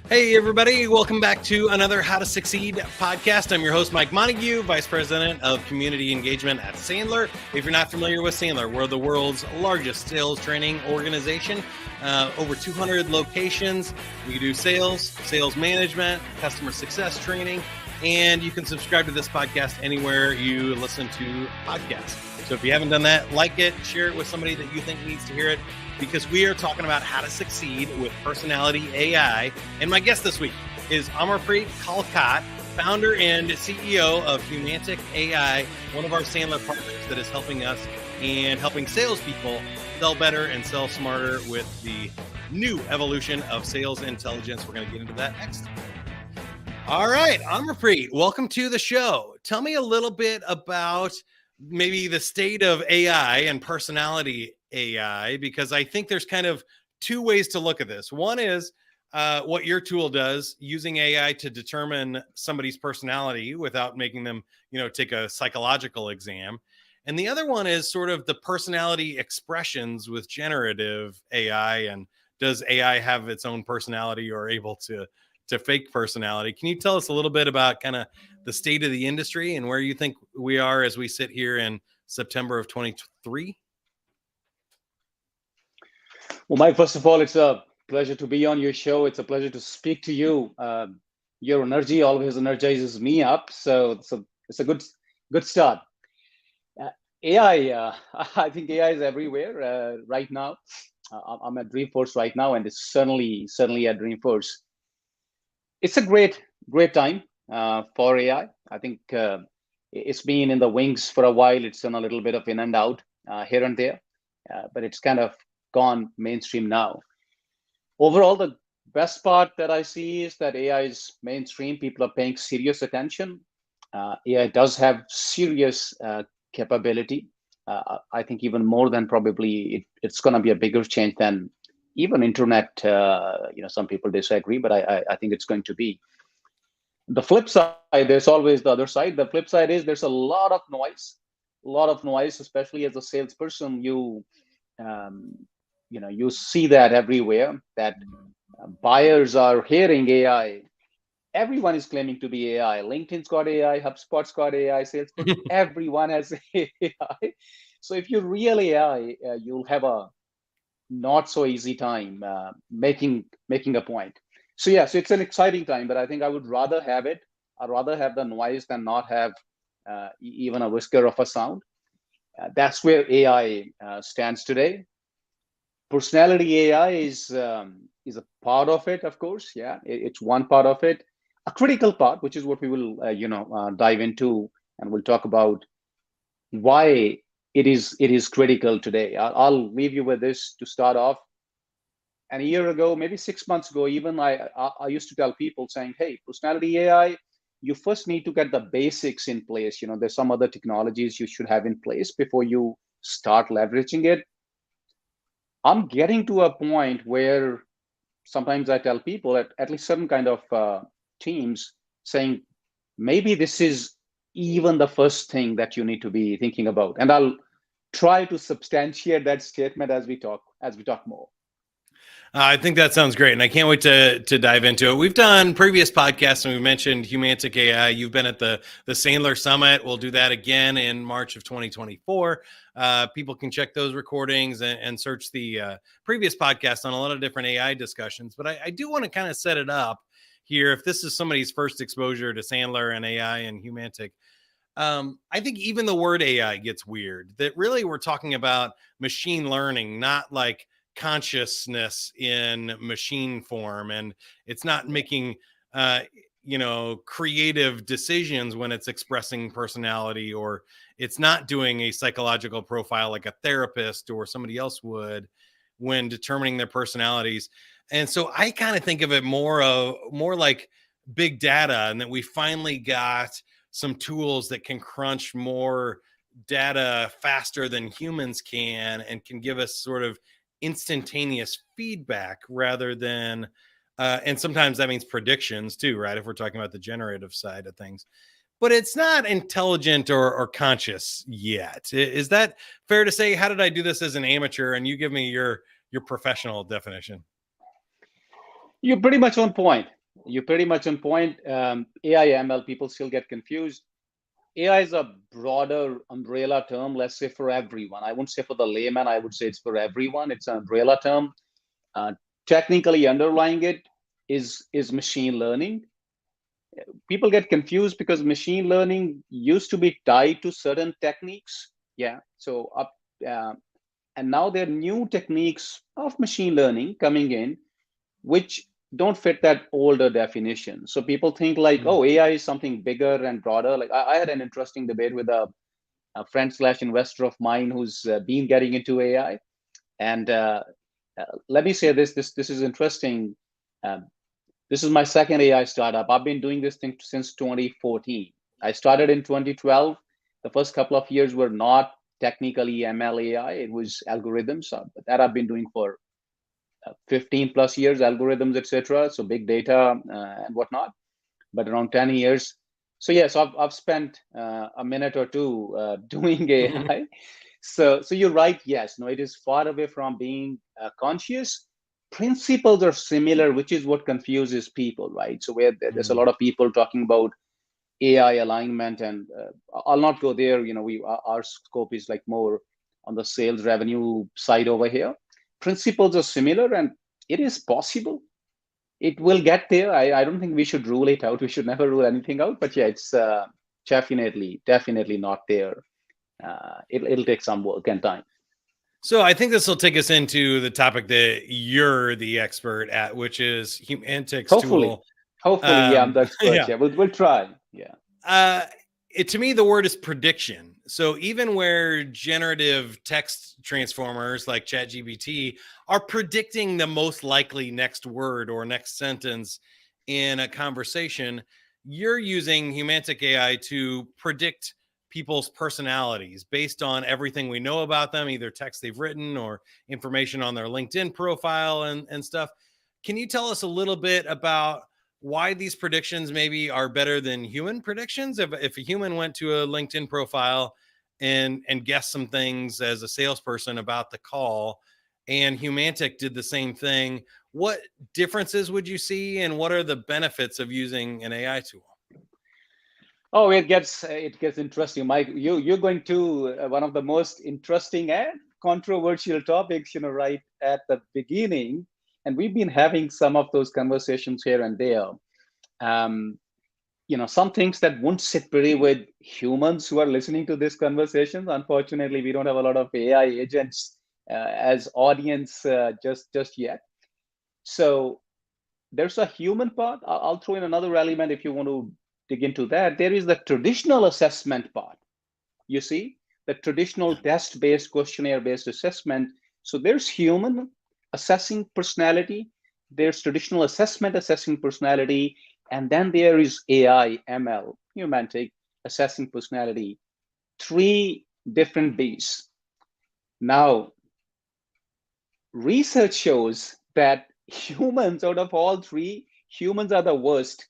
Hey, everybody. Welcome back to another How to Succeed podcast. I'm your host, Mike Montague, Vice President of Community Engagement at Sandler. If you're not familiar with Sandler, we're the world's largest sales training organization. Over 200 locations. We do sales management, customer success training, and you can subscribe to this podcast anywhere you listen to podcasts. So if you haven't done that, like it, share it with somebody that you think needs to hear it, because we are talking about how to succeed with personality AI. And my guest this week is Amarpreet Kalkat, founder and CEO of Humantic AI, one of our Sandler partners that is helping us and helping salespeople sell better and sell smarter with the new evolution of sales intelligence. We're going to get into that next. All right, Amarpreet, welcome to the show. Tell me a little bit about maybe the state of AI and personality AI, because I think there's kind of two ways to look at this. One is what your tool does using AI to determine somebody's personality without making them, take a psychological exam. And the other one is sort of the personality expressions with generative AI. And does AI have its own personality or able to fake personality? Can you tell us a little bit about kind of the state of the industry and where you think we are as we sit here in September of 2023? Well, Mike, first of all, it's a pleasure to be on your show. It's a pleasure to speak to you. Your energy always energizes me up, so it's a good start. AI, I think AI is everywhere right now. I'm at Dreamforce right now, and it's certainly at Dreamforce. It's a great time for AI. I think it's been in the wings for a while. It's done a little bit of in and out here and there, but it's kind of gone mainstream now. Overall, the best part that I see is that AI is mainstream. People are paying serious attention. AI does have serious capability. I think even more than probably it's going to be a bigger change than even internet. Some people disagree, but I think it's going to be. The flip side, there's always the other side. The flip side is there's a lot of noise, especially as a salesperson. You see that everywhere, that buyers are hearing AI. Everyone is claiming to be AI. LinkedIn's got AI, HubSpot's got AI, Salesforce, everyone has AI. So if you're real AI, you'll have a not so easy time making a point. So it's an exciting time, but I think I would rather have it. I'd rather have the noise than not have even a whisker of a sound. That's where AI stands today. Personality AI is a part of it, of course. Yeah, it's one part of it. A critical part, which is what we will dive into, and we'll talk about why it is critical today. I'll leave you with this to start off. And a year ago, maybe 6 months ago, even I used to tell people saying, "Hey, personality AI, you first need to get the basics in place. There's some other technologies you should have in place before you start leveraging it." I'm getting to a point where sometimes I tell people at least certain kind of teams saying, maybe this is even the first thing that you need to be thinking about. And I'll try to substantiate that statement as we talk more. I think that sounds great, and I can't wait to dive into it. We've done previous podcasts, and we mentioned Humantic AI. You've been at the Sandler Summit. We'll do that again in March of 2024. People can check those recordings and search the previous podcast on a lot of different AI discussions. But I do want to kind of set it up here. If this is somebody's first exposure to Sandler and AI and Humantic, I think even the word AI gets weird. That really we're talking about machine learning, not like consciousness in machine form, and it's not making creative decisions when it's expressing personality, or it's not doing a psychological profile like a therapist or somebody else would when determining their personalities. And so I kind of think of it more like big data, and that we finally got some tools that can crunch more data faster than humans can, and can give us sort of instantaneous feedback rather than and sometimes that means predictions too, right, if we're talking about the generative side of things. But it's not intelligent or conscious yet. Is that fair to say? How did I do this as an amateur, and you give me your professional definition? You're pretty much on point. you're pretty much on point. AI, ML, people still get confused. AI is a broader umbrella term, let's say for everyone. I wouldn't say for the layman, I would say it's for everyone. It's an umbrella term. Uh, Technically underlying it is machine learning. People get confused because machine learning used to be tied to certain techniques. Yeah. So up, and now there are new techniques of machine learning coming in, which don't fit that older definition. So people think like, oh, AI is something bigger and broader. Like I had an interesting debate with a friend slash investor of mine who's been getting into AI. And let me say this is interesting. Um, this is my second AI startup. I've been doing this thing since 2014. I started in 2012. The first couple of years were not technically ML AI. It was algorithms. That I've been doing for 15 plus years, algorithms, etc. So big data and whatnot, but around 10 years. So yes, I've spent a minute or two doing AI. So you're right. Yes, no, it is far away from being conscious. Principles are similar, which is what confuses people, right? So where there's a lot of people talking about AI alignment, and I'll not go there. You know, our scope is like more on the sales revenue side over here. Principles are similar, and it is possible. It will get there. I don't think we should rule it out. We should never rule anything out. But yeah, it's definitely not there. It'll take some work and time. So I think this will take us into the topic that you're the expert at, which is Humantic's tool. Hopefully, yeah, I'm the expert. Yeah. Yeah, we'll try. Yeah. To me, the word is prediction. So even where generative text transformers like ChatGPT are predicting the most likely next word or next sentence in a conversation, you're using Humantic AI to predict people's personalities based on everything we know about them, either text they've written or information on their LinkedIn profile and stuff. Can you tell us a little bit about why these predictions maybe are better than human predictions? If a human went to a LinkedIn profile and guessed some things as a salesperson about the call, and Humantic did the same thing, what differences would you see, and what are the benefits of using an AI tool? Oh, it gets interesting, Mike. You're going to one of the most interesting and controversial topics, you know, right at the beginning, and we've been having some of those conversations here and there. You know, some things that won't sit pretty with humans who are listening to this conversation. Unfortunately, we don't have a lot of AI agents as audience just yet. So there's a human part. I'll throw in another element if you want to dig into that. There is the traditional assessment part. You see, the traditional test-based, questionnaire-based assessment. So there's human assessing personality. There's traditional assessment assessing personality. And then there is AI, ML, Humantic, assessing personality. Three different Bs. Now, research shows that humans, out of all three, humans are the worst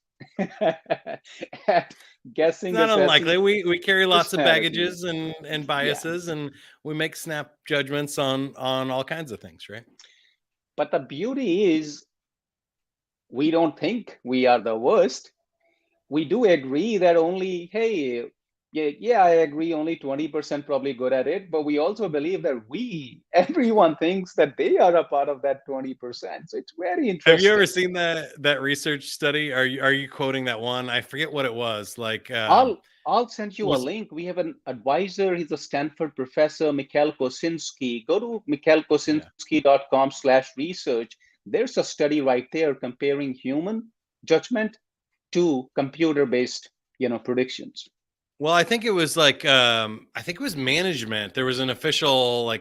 at guessing. It's not unlikely. We carry lots of baggages and biases, yeah. and we make snap judgments on all kinds of things, right? But the beauty is, we don't think we are the worst. We do agree that only, hey, yeah, I agree, only 20% probably good at it. But we also believe that everyone thinks that they are a part of that 20%. So it's very interesting. Have you ever seen that research study? Are you quoting that one? I forget what it was. Like, I'll send you a link. We have an advisor. He's a Stanford professor, Mikhail Kosinski. Go to mikhailkosinski.com/research. There's a study right there comparing human judgment to computer-based, predictions. Well, I think it was like I think it was management. There was an official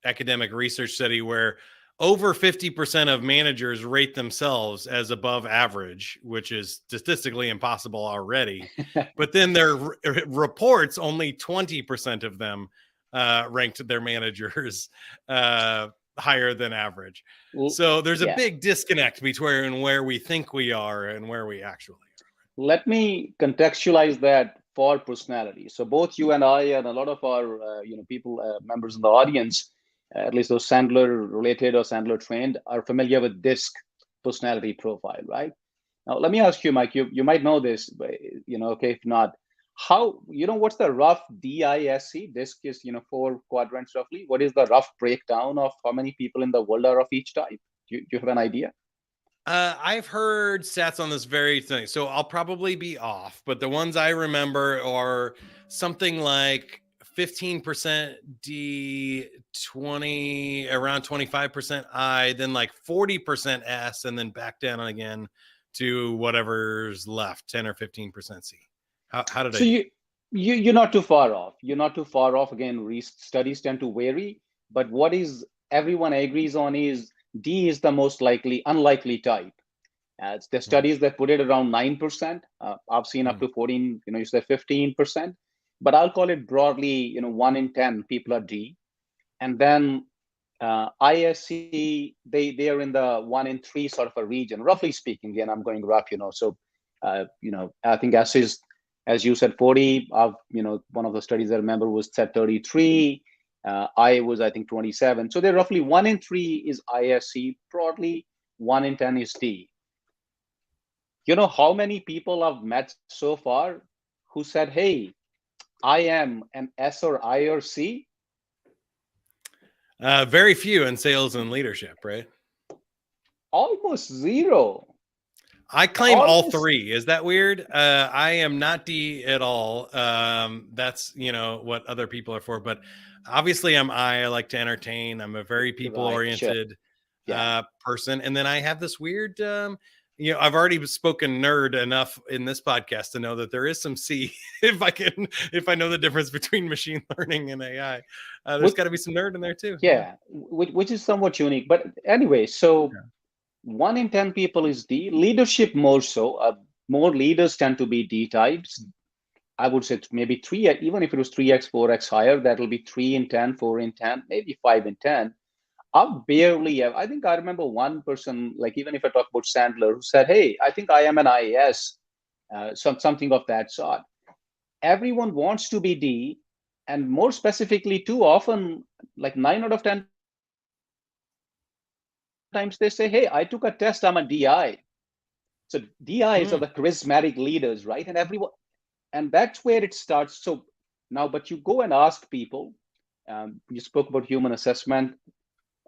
academic research study where over 50% of managers rate themselves as above average, which is statistically impossible already. But then their reports, only 20% of them ranked their managers higher than average. So there's a big disconnect between where we think we are and where we actually are. Let me contextualize that for personality. So both you and I and a lot of our people, members in the audience, at least those Sandler related or Sandler trained, are familiar with DISC. personality profile, right? Now, let me ask you, Mike, you might know this, but, okay, if not, how, what's the rough DISC? DISC is, 4 quadrants roughly. What is the rough breakdown of how many people in the world are of each type? Do you have an idea? I've heard stats on this very thing, so I'll probably be off, but the ones I remember are something like 15% D, 20, around 25% I, then like 40% S, and then back down again to whatever's left, 10 or 15% C. How did I do? You're not too far off. You're not too far off. Again, studies tend to vary, but what is everyone agrees on is D is the most unlikely type. It's the studies that put it around 9%. I've seen up to 14, you said 15%, but I'll call it broadly, 1 in 10 people are D. And then ISC, they are in the 1 in 3 sort of a region, roughly speaking. Again, I'm going rough, so, I think S is, as you said, 40. One of the studies I remember was said 33. I was, I think, 27. So they're roughly 1 in 3 is ISC, broadly 1 in 10 is D. You know how many people I've met so far who said, hey, I am an S or I or C? Very few in sales and leadership, right? Almost zero. I claim all three. Is that weird? I am not D at all. That's, what other people are for. But obviously I'm I like to entertain. I'm a very people-oriented person. And then I have this weird, I've already spoken nerd enough in this podcast to know that there is some C if I know the difference between machine learning and AI. There's got to be some nerd in there too. Yeah, which is somewhat unique. But anyway, so 1 in 10 people is D. Leadership more so. More leaders tend to be D types. I would say maybe 3, even if it was 3x, 4x higher, that'll be 3 in 10, 4 in 10, maybe 5 in 10. I think I remember one person, like even if I talk about Sandler, who said, hey, I think I am an IAS, something of that sort. Everyone wants to be D, and more specifically, too often, like 9 out of 10 times they say, hey, I took a test, I'm a DI. So DIs are the charismatic leaders, right? And that's where it starts. So now, but you go and ask people, you spoke about human assessment,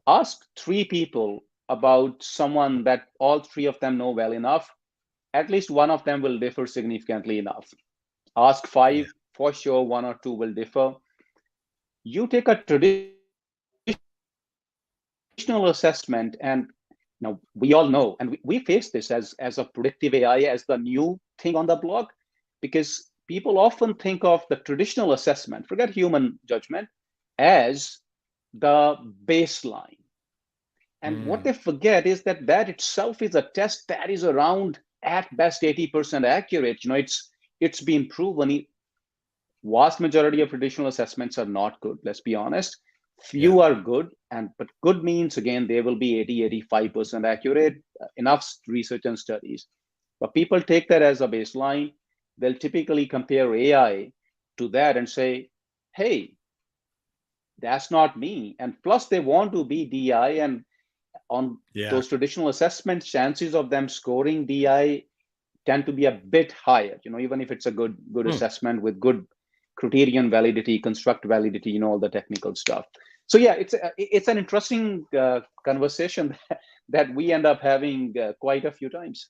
ask 3 people about someone that all 3 of them know well enough. At least one of them will differ significantly enough. Ask 5, for sure 1 or 2 will differ. You take a traditional assessment, and now we all know, and we face this as a predictive AI as the new thing on the block, because people often think of the traditional assessment, forget human judgment, as the baseline. And what they forget is that itself is a test that is around at best 80% accurate. It's been proven. Vast majority of traditional assessments are not good. Let's be honest. Few are good, but good means again they will be 80-85% accurate. Enough research and studies, but people take that as a baseline. They'll typically compare AI to that and say, hey, that's not me. And plus they want to be DI, and on those traditional assessments, chances of them scoring DI tend to be a bit higher, even if it's a good assessment with good criterion validity, construct validity, all the technical stuff. So yeah, it's an interesting conversation that we end up having quite a few times.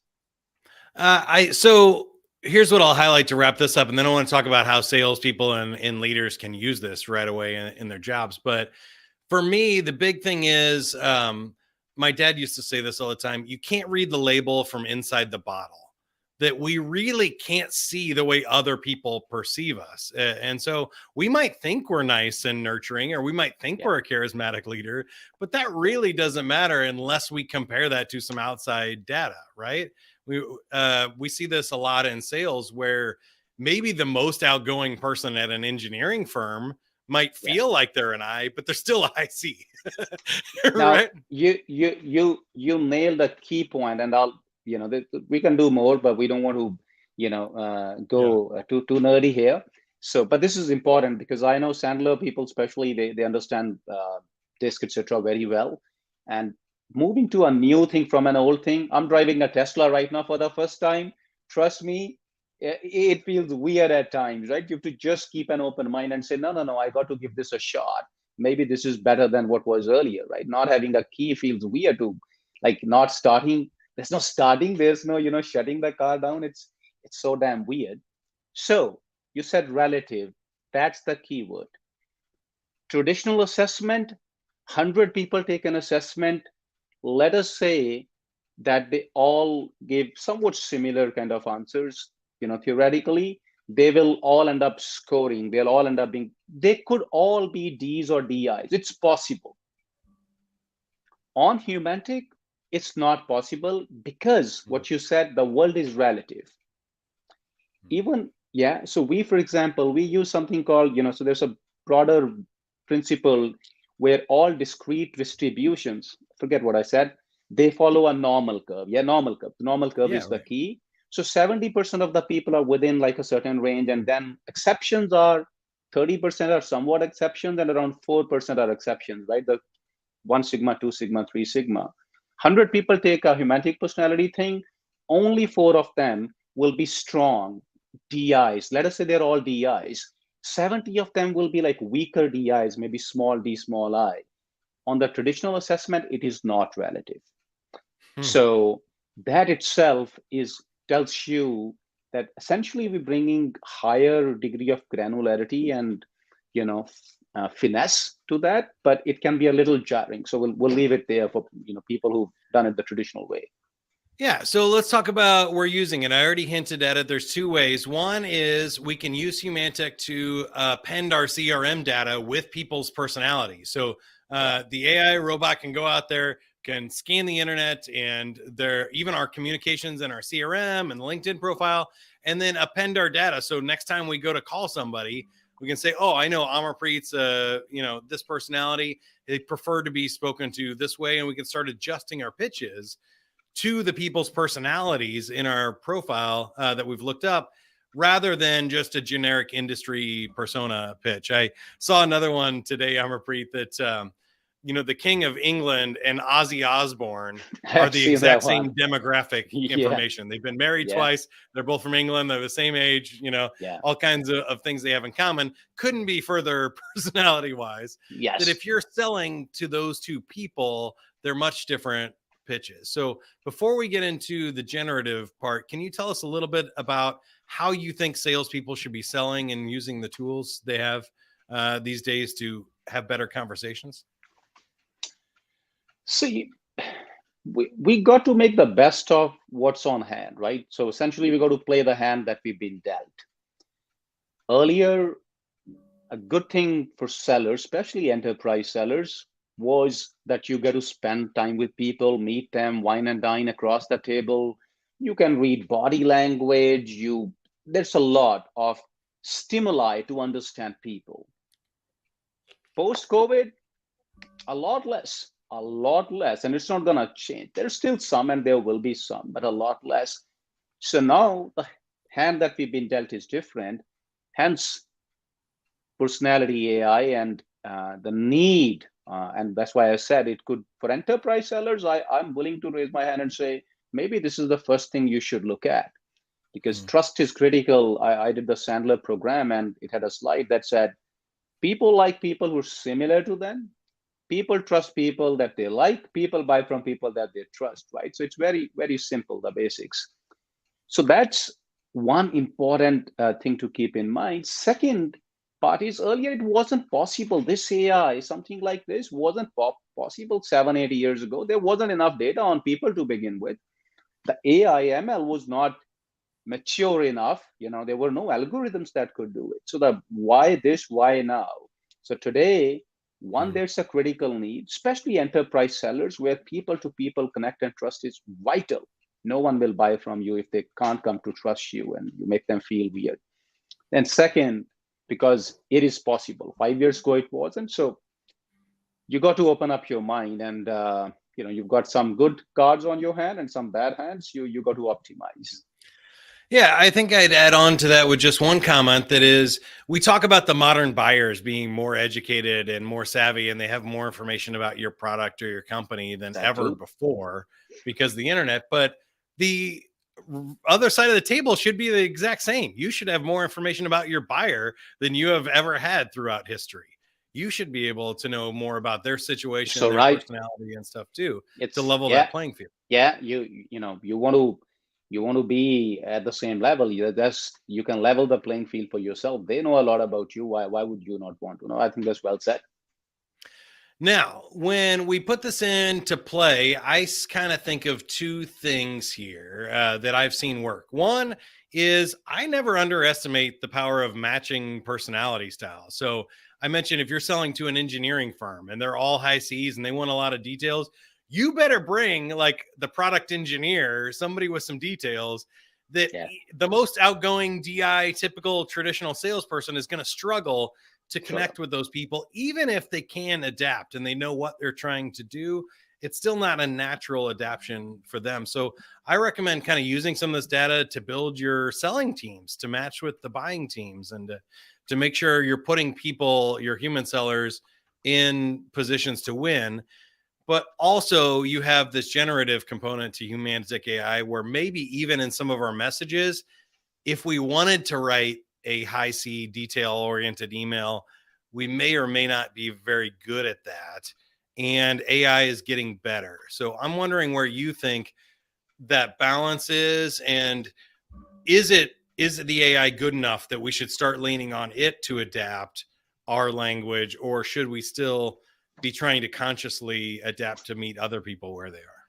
So here's what I'll highlight to wrap this up, and then I want to talk about how salespeople and leaders can use this right away in their jobs. But for me, the big thing is, my dad used to say this all the time: you can't read the label from inside the bottle. That we really can't see the way other people perceive us. And so we might think we're nice and nurturing, or we might think we're a charismatic leader, but that really doesn't matter unless we compare that to some outside data, right? We see this a lot in sales, where maybe the most outgoing person at an engineering firm might feel like they're an I, but they're still an IC. Right? Now, you nailed a key point, and we can do more, but we don't want to, go too nerdy here. So, but this is important because I know Sandler people, especially, they understand DISC, etc., very well. And moving to a new thing from an old thing. I'm driving a Tesla right now for the first time. Trust me, it feels weird at times, right? You have to just keep an open mind and say, no, no, no, I got to give this a shot. Maybe this is better than what was earlier, right? Not having a key feels weird to, like, not starting. There's no starting. There's no, shutting the car down. It's so damn weird. So you said relative. That's the key word. Traditional assessment, 100 people take an assessment. Let us say that they all give somewhat similar kind of answers. Theoretically, they will all end up scoring. They'll all end up being, they could all be D's or DIs. It's possible. On Humantic, it's not possible because what you said, the world is relative. Even, yeah, so we, for example, we use something called, so there's a broader principle where all discrete distributions, forget what I said, they follow a normal curve. Yeah, normal curve. The normal curve is the key. So 70% of the people are within like a certain range, and then exceptions are 30% are somewhat exceptions, and around 4% are exceptions, right? The 1 sigma, 2 sigma, 3 sigma. 100 people take a Humantic personality thing, only 4 of them will be strong DIs. Let us say they're all DIs. 70 of them will be like weaker DIs, maybe small d, small I. On the traditional assessment, it is not relative. So that itself tells you that essentially we're bringing higher degree of granularity and finesse to that, but it can be a little jarring. So we'll leave it there for people who've done it the traditional way. Yeah, so let's talk about we're using it. I already hinted at it. There's two ways. One is we can use Humantic to append our CRM data with people's personalities. So the AI robot can go out there, can scan the internet and even our communications and our CRM and LinkedIn profile, and then append our data. So next time we go to call somebody, we can say, oh, I know Amarpreet's, this personality. They prefer to be spoken to this way, and we can start adjusting our pitches to the people's personalities in our profile that we've looked up, rather than just a generic industry persona pitch. I saw another one today, Amarpreet, that the King of England and Ozzy Osbourne are the exact same demographic information. They've been married twice. They're both from England. They're the same age, all kinds of things they have in common. Couldn't be further personality-wise. Yes. That if you're selling to those two people, they're much different pitches. So before we get into the generative part, can you tell us a little bit about how you think salespeople should be selling and using the tools they have these days to have better conversations? See, we got to make the best of what's on hand, right? So essentially, we got to play the hand that we've been dealt. Earlier, a good thing for sellers, especially enterprise sellers, was that you get to spend time with people, meet them, wine and dine across the table. You can read body language. There's a lot of stimuli to understand people. Post-COVID, a lot less, and it's not going to change. There's still some, and there will be some, but a lot less. So now the hand that we've been dealt is different. Hence, personality AI and the need. And that's why I said it could, for enterprise sellers, I'm willing to raise my hand and say, maybe this is the first thing you should look at, because trust is critical. I did the Sandler program, and it had a slide that said, people like people who are similar to them. People trust people that they like. People buy from people that they trust, right? So it's very, very simple, the basics. So that's one important thing to keep in mind. Second part is, earlier it wasn't possible. This AI, something like this, wasn't possible 7-8 years ago. There wasn't enough data on people to begin with. The AI ML was not mature enough. There were no algorithms that could do it. So the why this, why now? So today, there's a critical need, especially enterprise sellers, where people-to-people connect and trust is vital. No one will buy from you if they can't come to trust you and you make them feel weird. And second, because it is possible. 5 years ago, it wasn't. So you got to open up your mind, and you've got some good cards on your hand and some bad hands. You got to optimize. Yeah, I think I'd add on to that with just one comment that is we talk about the modern buyers being more educated and more savvy, and they have more information about your product or your company than That ever too. before because of the internet. But the other side of the table should be the exact same. You should have more information about your buyer than you have ever had throughout history. You should be able to know more about their situation, So their right, personality, and stuff too to it's level that yeah, playing field. yeah. You want to be at the same level. That's you can level the playing field for yourself. They know a lot about you. Why would you not want to know? I think that's well said. Now, when we put this into play, I kind of think of two things here that I've seen work. One is I never underestimate the power of matching personality styles. So I mentioned if you're selling to an engineering firm and they're all high C's and they want a lot of details, you better bring like the product engineer, somebody with some details that Yeah, the most outgoing DI typical traditional salesperson is going to struggle to sure. connect with those people, even if they can adapt and they know what they're trying to do. It's still not a natural adaptation for them. So I recommend kind of using some of this data to build your selling teams to match with the buying teams and to make sure you're putting people, your human sellers, in positions to win. But also, you have this generative component to Humantic AI where maybe even in some of our messages, if we wanted to write a high C detail oriented email, we may or may not be very good at that. And AI is getting better. So I'm wondering where you think that balance is. And is the AI good enough that we should start leaning on it to adapt our language, or should we still be trying to consciously adapt to meet other people where they are?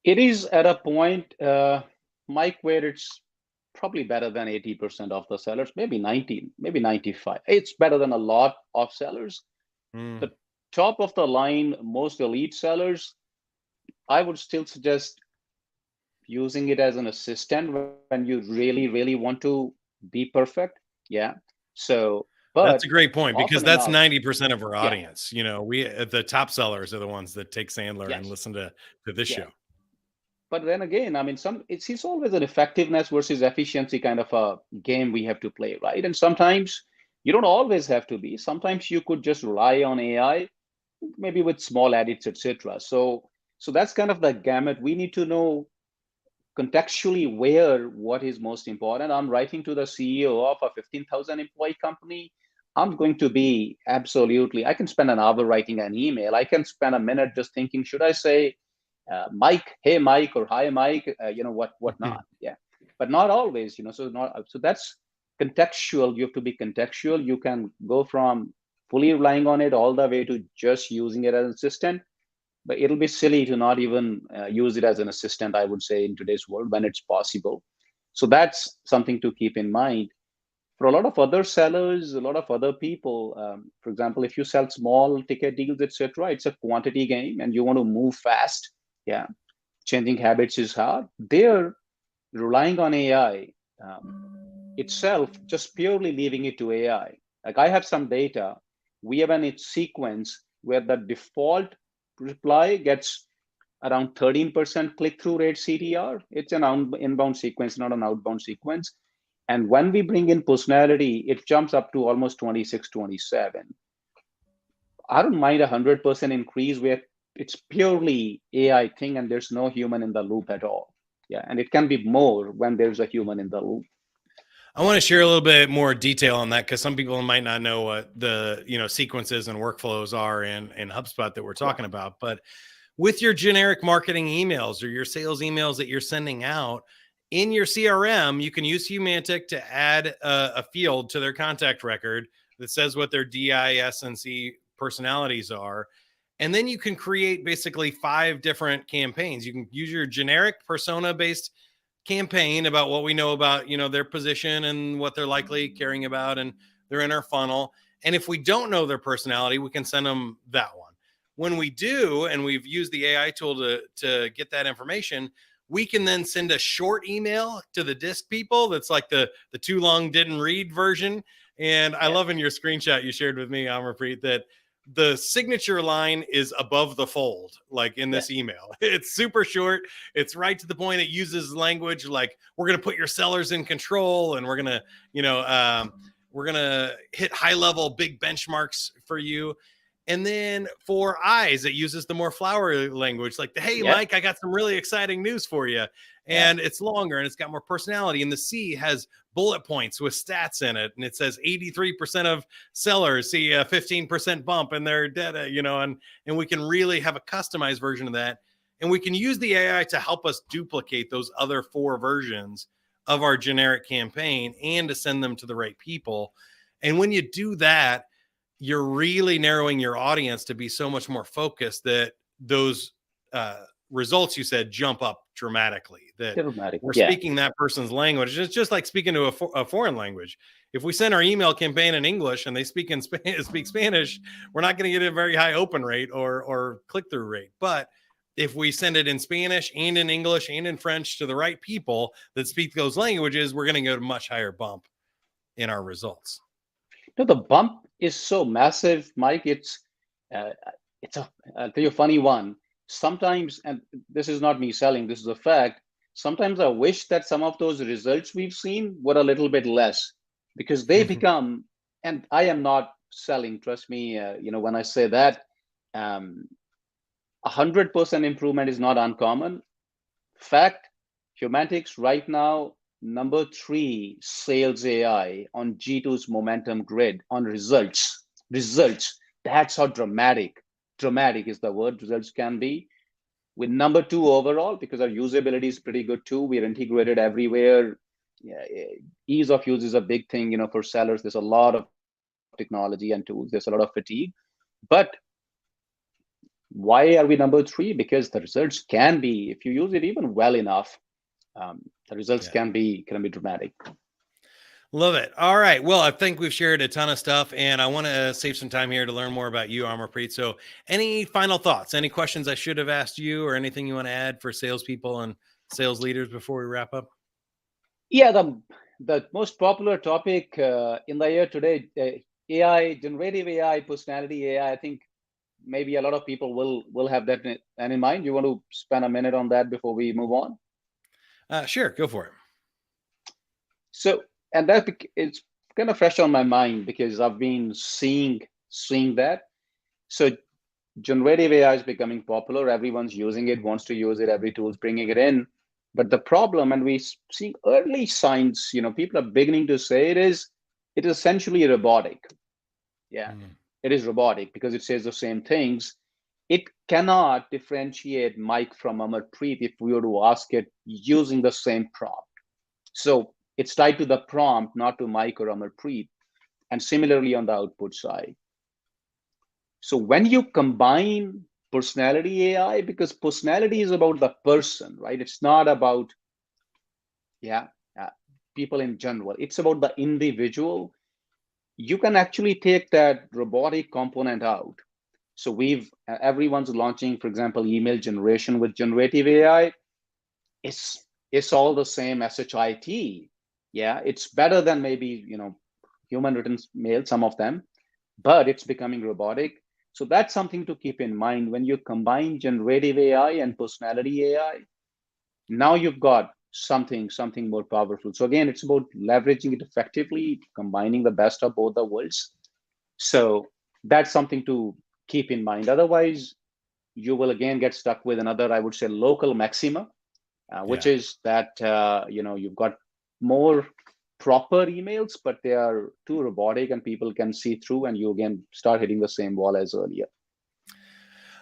It is at a point, Mike, where it's probably better than 80% of the sellers, maybe 90, maybe 95. It's better than a lot of sellers. Mm, The top of the line, most elite sellers, I would still suggest using it as an assistant when you really want to be perfect. Yeah. So, that's but a great point because often that's enough, 90% of our yeah, audience. You know, we the top sellers are the ones that take Sandler and yes, listen to this yeah. show. But then again, I mean, it's always an effectiveness versus efficiency kind of a game we have to play, right? And sometimes you don't always have to be. Sometimes you could just rely on AI, maybe with small edits, etc. So that's kind of the gamut. We need to know contextually where what is most important. I'm writing to the CEO of a 15,000 employee company. I'm going to be absolutely, I can spend an hour writing an email. I can spend a minute just thinking, should I say, Mike, hey Mike, or hi Mike, what not? Yeah, but not always, so that's contextual. You have to be contextual. You can go from fully relying on it all the way to just using it as an assistant, but it'll be silly to not even use it as an assistant, I would say, in today's world when it's possible. So that's something to keep in mind. For a lot of other sellers, a lot of other people, for example, if you sell small ticket deals, etc., it's a quantity game and you want to move fast. Yeah, changing habits is hard. They're relying on AI itself, just purely leaving it to AI. Like I have some data, we have an sequence where the default reply gets around 13% click-through rate CTR. It's an inbound sequence, not an outbound sequence. And when we bring in personality, it jumps up to almost 26, 27. I don't mind 100% increase where it's purely AI thing and there's no human in the loop at all. Yeah, and it can be more when there's a human in the loop. I want to share a little bit more detail on that because some people might not know what the sequences and workflows are in HubSpot that we're Right. talking about. But with your generic marketing emails or your sales emails that you're sending out in your CRM, you can use Humantic to add a field to their contact record that says what their DIS and C personalities are. And then you can create basically 5 different campaigns. You can use your generic persona based campaign about what we know about their position and what they're likely caring about and their inner funnel. And if we don't know their personality, we can send them that one. When we do, and we've used the AI tool to get that information, we can then send a short email to the disc people that's like the too long didn't read version. And I Yeah. love in your screenshot you shared with me, Amarpreet, that the signature line is above the fold, like in this email. It's super short. It's right to the point. It uses language like, we're going to put your sellers in control, and we're going to, we're going to hit high level big benchmarks for you. And then for I's, it uses the more flowery language, like, hey, Mike, I got some really exciting news for you. And it's longer and it's got more personality. And the C has bullet points with stats in it. And it says 83% of sellers see a 15% bump in their data, and we can really have a customized version of that. And we can use the AI to help us duplicate those other 4 versions of our generic campaign and to send them to the right people. And when you do that, you're really narrowing your audience to be so much more focused that those results you said jump up dramatically, that we're speaking that person's language. It's just like speaking to a foreign language. If we send our email campaign in English and they speak Spanish, we're not going to get a very high open rate or click-through rate. But if we send it in Spanish and in English and in French to the right people that speak those languages, we're going to get a much higher bump in our results. No, the bump is so massive, Mike. I'll tell you a funny one. Sometimes, and this is not me selling, this is a fact, sometimes I wish that some of those results we've seen were a little bit less, because they become, and I am not selling, trust me, when I say that, 100% improvement is not uncommon. Fact, Humantic's right now, number 3 sales AI on G2's momentum grid on results. That's how dramatic is the word results can be. With number 2 overall, because our usability is pretty good too. We're integrated everywhere. Ease of use is a big thing, for sellers. There's a lot of technology and tools. There's a lot of fatigue. But why are we number 3? Because the results can be, if you use it even well enough, the results can be dramatic. Love it. All right. Well, I think we've shared a ton of stuff, and I want to save some time here to learn more about you, Amarpreet. So any final thoughts, any questions I should have asked you, or anything you want to add for salespeople and sales leaders before we wrap up? Yeah, the most popular topic in the year today, AI, generative AI, personality AI. I think maybe a lot of people will have that in mind. You want to spend a minute on that before we move on? Sure, go for it. So, and that it's kind of fresh on my mind because I've been seeing that. So generative AI is becoming popular. Everyone's using it, wants to use it. Every tool's bringing it in. But the problem, and we see early signs, people are beginning to say it is essentially robotic. It is robotic because it says the same things. It cannot differentiate Mike from Amarpreet if we were to ask it using the same prompt. So it's tied to the prompt, not to Mike or Amarpreet. And similarly on the output side. So when you combine personality AI, because personality is about the person, right? It's not about people in general. It's about the individual. You can actually take that robotic component out. So everyone's launching, for example, email generation with generative AI. It's all the same SHIT. Yeah, it's better than maybe human written mail, some of them, but it's becoming robotic. So that's something to keep in mind when you combine generative AI and personality AI. Now you've got something more powerful. So again, it's about leveraging it effectively, combining the best of both the worlds. So that's something to keep in mind. Otherwise, you will again get stuck with another, I would say, local maxima, which is that you've got more proper emails, but they are too robotic and people can see through, and you again start hitting the same wall as earlier.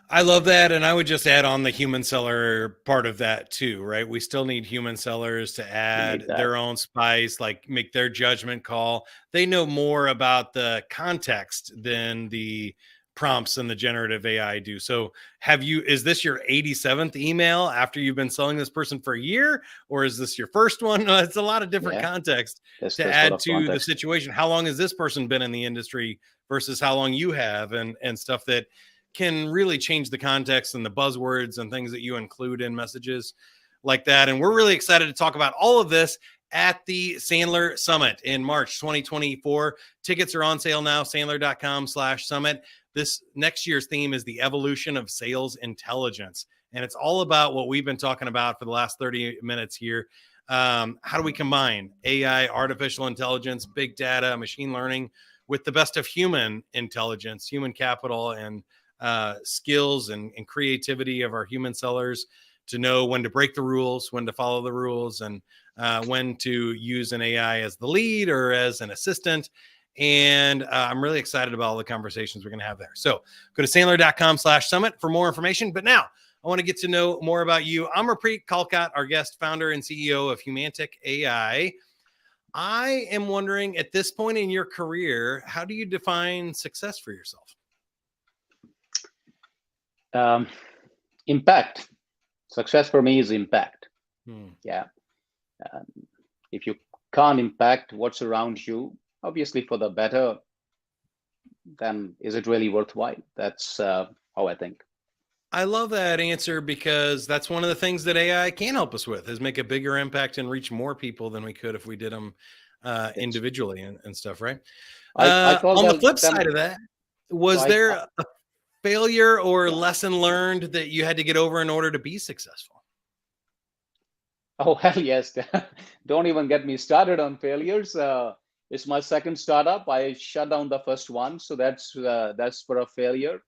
I love that. And I would just add on the human seller part of that too, right? We still need human sellers to add their own spice, like make their judgment call. They know more about the context than the prompts and the generative AI do. So is this your 87th email after you've been selling this person for a year, or is this your first one? It's a lot of different context to add to the situation. How long has this person been in the industry versus how long you have, and stuff that can really change the context and the buzzwords and things that you include in messages like that. And we're really excited to talk about all of this at the Sandler Summit in March 2024. Tickets are on sale now, sandler.com/summit. this next year's theme is the evolution of sales intelligence. And it's all about what we've been talking about for the last 30 minutes here. How do we combine AI, artificial intelligence, big data, machine learning with the best of human intelligence, human capital, and skills and creativity of our human sellers to know when to break the rules, when to follow the rules, and when to use an AI as the lead or as an assistant. And I'm really excited about all the conversations we're going to have there. So go to Sandler.com/summit for more information. But now I want to get to know more about you. Amarpreet Kalkat, our guest, founder and CEO of Humantic AI. I am wondering, at this point in your career, how do you define success for yourself? Impact. Success for me is impact. Yeah. If you can't impact what's around you, obviously for the better, then is it really worthwhile? That's how I think. I love that answer, because that's one of the things that AI can help us with, is make a bigger impact and reach more people than we could if we did them individually and stuff, right? On the flip side of that, was there a failure or lesson learned that you had to get over in order to be successful? Oh, hell yes. Don't even get me started on failures. It's my second startup. I shut down the first one. So that's for a failure.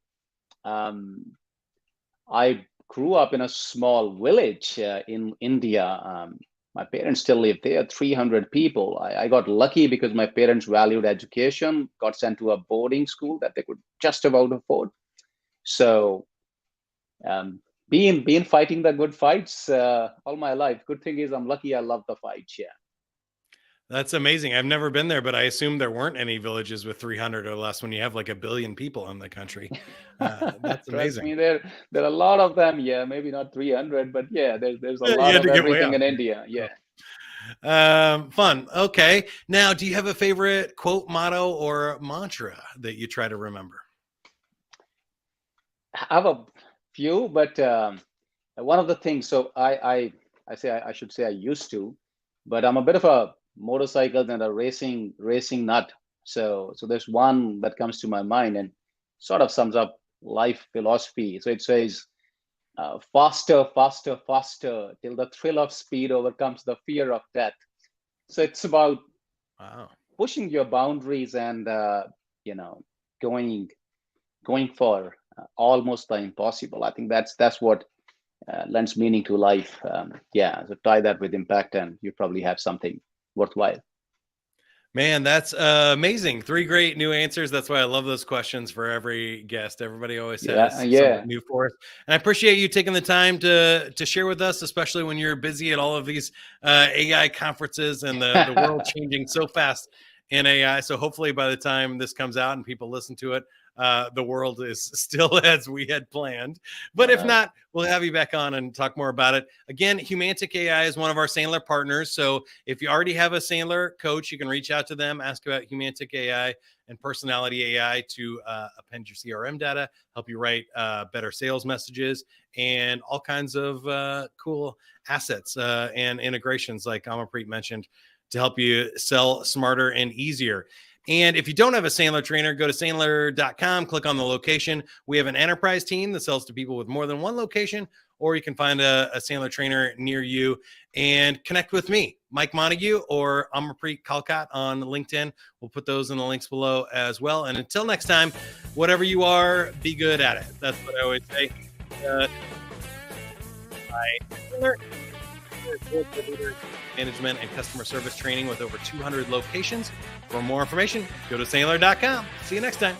I grew up in a small village in India. My parents still live there, 300 people. I got lucky because my parents valued education, got sent to a boarding school that they could just about afford. So being fighting the good fights all my life. Good thing is I'm lucky I love the fights, yeah. That's amazing. I've never been there, but I assume there weren't any villages with 300 or less when you have like 1 billion people in the country. That's amazing. Trust me, there are a lot of them. Yeah, maybe not 300, but yeah, there's a lot of everything in India. Yeah. Fun. Okay. Now, do you have a favorite quote, motto, or mantra that you try to remember? I have a few, but one of the things, so I should say I used to, but I'm a bit of a motorcycle and a racing nut. So there's one that comes to my mind and sort of sums up life philosophy. So it says, faster, faster, faster, till the thrill of speed overcomes the fear of death. So it's about pushing your boundaries and going for almost the impossible. I think that's what lends meaning to life. So tie that with impact and you probably have something worthwhile. Man, that's amazing. 3 great new answers. That's why I love those questions for every guest. Everybody always has something new for us. And I appreciate you taking the time to share with us, especially when you're busy at all of these AI conferences and the world changing so fast in AI. So hopefully by the time this comes out and people listen to it, the world is still as we had planned. But if not, we'll have you back on and talk more about it. Again, Humantic AI is one of our Sandler partners. So if you already have a Sandler coach, you can reach out to them, ask about Humantic AI and Personality AI to append your CRM data, help you write better sales messages, and all kinds of cool assets and integrations like Amarpreet mentioned to help you sell smarter and easier. And if you don't have a Sandler trainer, go to Sandler.com, click on the location. We have an enterprise team that sells to people with more than one location, or you can find a Sandler trainer near you and connect with me, Mike Montague, or Amarpreet Kalkat on LinkedIn. We'll put those in the links below as well. And until next time, whatever you are, be good at it. That's what I always say. Management and customer service training with over 200 locations. For more information, go to Sandler.com. See you next time.